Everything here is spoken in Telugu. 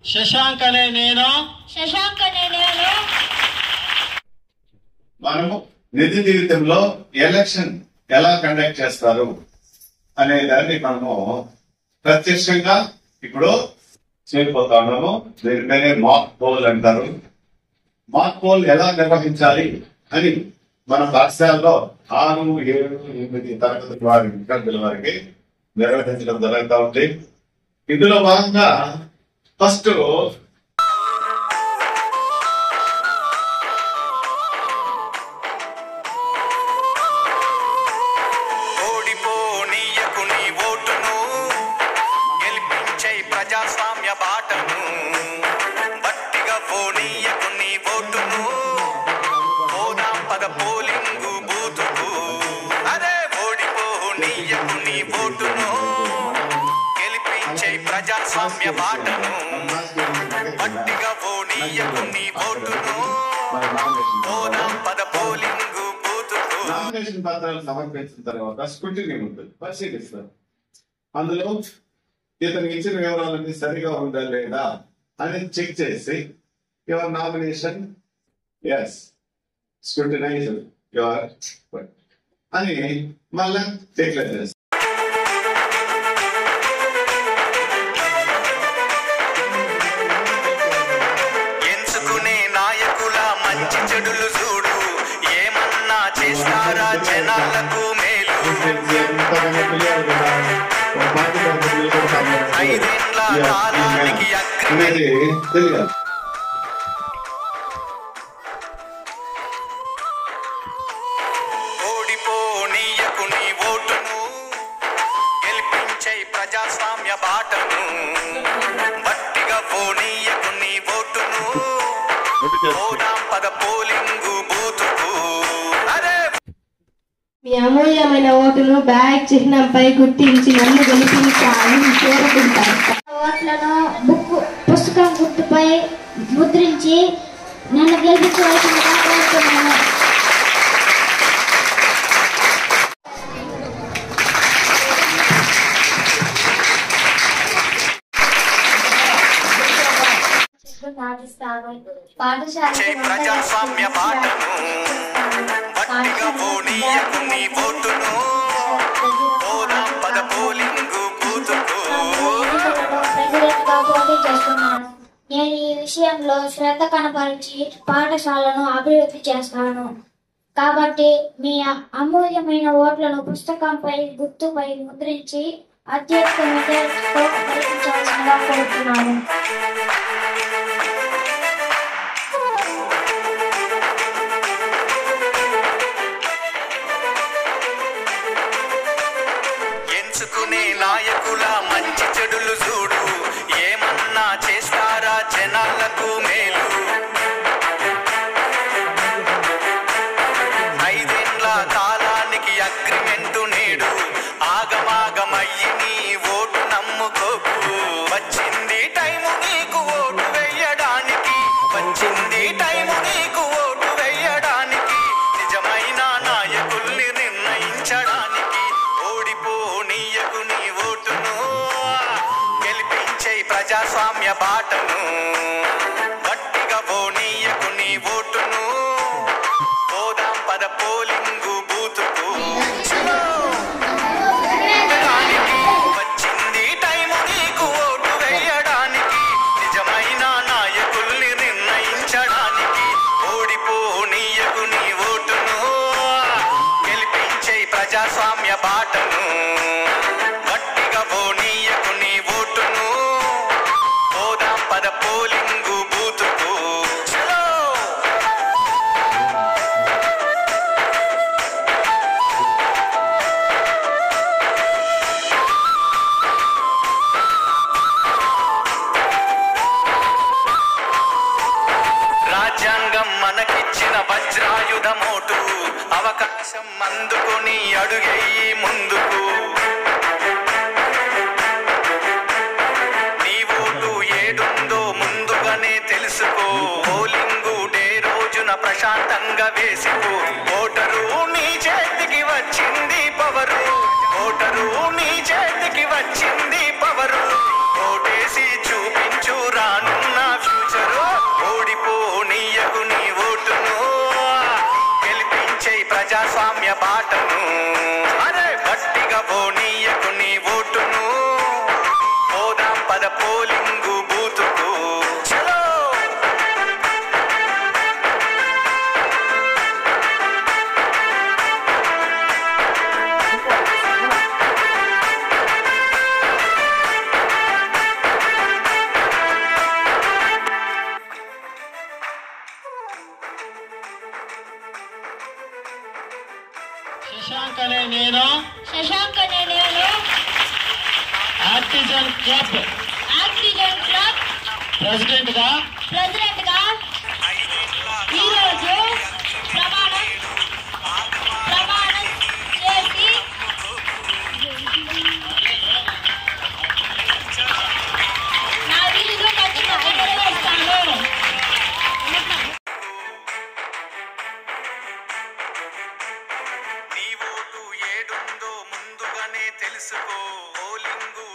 శశాంక్ అనే నేను మనము నిజ జీవితంలో ఎలక్షన్ ఎలా కండక్ట్ చేస్తారు అనే దాన్ని మనము ప్రత్యక్షంగా ఇప్పుడు చేయబోతా ఉన్నాము. దీని పేరే మాక్ పోల్ అంటారు. మాక్ పోల్ ఎలా నిర్వహించాలి అని మన పాఠశాలలో 6, 7, 8 తరగతి వారి విద్యార్థుల వారికి నిర్వహించడం జరుగుతూ ఉంది. ఇందులో భాగంగా ఫస్ట్ ప్రజాస్వామ్య బాటను బట్టిగా పోనీయకు నీ ఓటును పోదాం పద పోలింగు బూతుకు అరే ఓడిపోనీయకు నీ ఓటును గెలిపించే ప్రజాస్వామ్య బాటను బట్టిగా పోనీయకు నీ ఓటును పోదాం పద పోలింగు బూతుకు. నామినేషన్ పత్రాలు సమర్పించిన తర్వాత స్క్రూటినీ ఉంటుంది, పరిశీలిస్తారు. అందులో ఇతనికి ఇచ్చిన వివరాలన్నీ సరిగా ఉందా లేదా అని చెక్ చేసి your nomination is scrutinise your అని మళ్ళా డిక్లేర్ చేస్తారు. ఎంచుకునే నాయకుల మంచి చెడులు చూడు ఏమన్నా చేస్తారా జనాలకు మేలు 5 ఏళ్ల కాలానికి తెలియాలి. ఓడిపోనీయకు నీ ఓటును గెలిపించే ప్రజాస్వామ్య బాటను బట్టిగా పోనీయకు నీ ఓటును పోదాం పద పోలింగు బూతుకు అరే. మీ అమూల్యమైన ఓటును బ్యాగ్ చిహ్నంపై గుర్తించి నన్ను గెలిపించాలని కోరుకుంటాను. ఓట్లను పుస్తకం గుర్తుపై ముద్రించి నన్ను గెలిపించవలసిందిగా కోరుతున్నాను. ప్రజాస్వామ్య బాటను బట్టిగా పోనీయకు నీ ఓటును పోదాం పద పోలింగు బూతుకు. ప్రెసిడెంట్గా పోటీ చేస్తున్నాను. నేను ఈ విషయంలో శ్రద్ధ కనపరిచి పాఠశాలను అభివృద్ధి చేస్తాను. కాబట్టి మీ అమూల్యమైన ఓట్లను పుస్తకంపై గుర్తుపై ముద్రించి అత్యధిక మెజారిటీతో గెలిపించవలసిందిగా కోరుతున్నాను. ఎంచుకునే నాయకుల మంచి చెడులు చూడు ఏమన్నా చేస్తారా జనాలకు మేలు 5 ఏళ్ల కాలానికి అగ్రిమెంటు నేడు ఆగమాగమయ్యి నీ ఓటు నమ్ముకోకు. వచ్చింది టైము నీకు ఓటు వేయడానికి, వచ్చింది టైము నీకు ఓటు వేయడానికి, నిజమైన నాయకుల్ని నిర్ణయించడానికి. ఓడిపోనీయకు నీ ఓటును గెలిపించే ప్రజాస్వామ్య బాటను గట్టిగా పోనీయకు నీ ఓటును పోదాం పద పోలింగు బూతుకు. వచ్చింది టైము నీకు ఓటు వేయడానికి, నిజమైన నాయకుల్ని నిర్ణయించడానికి. ఓడిపోనీయకు నీ ఓటును గెలిపించే ప్రజాస్వామ్య బాటను గట్టిగా పోనీయకు నీ ఓటును పోదాం పద పోలింగు బూతుకు. చలో రాజ్యాంగం మనకిచ్చిన వజ్రాయుధమోటు అవకాశం అందుకొని అడుగెయ్యి ముందుకు. నీ ఓటు ఏడుందో ముందుగానే తెలుసుకో. పోలింగు డే రోజున ప్రశాంతంగా వేసిపో. ఓటరు నీ చేతికి వచ్చింది పవరు, ఓటరు నీ చేతికి వచ్చింది పవరు. ఓటేసి చూపించు రాను ప్రజాస్వామ్య బాటను అరే గట్టిగా పోనీయకు నీ ఓటును పోదాం పద పోలింగు బూతుకు చలో శశాంక్ అనే నేను ఆర్టిజన్ క్లబ్ ప్రెసిడెంట్ గా ఈరోజు ప్రమాణం చేసి నా విధులు ఖచ్చితంగా నెరవేరుస్తాను. నీ ఓటు ఏడుందో ముందుగానే తెలుసుకో పోలింగు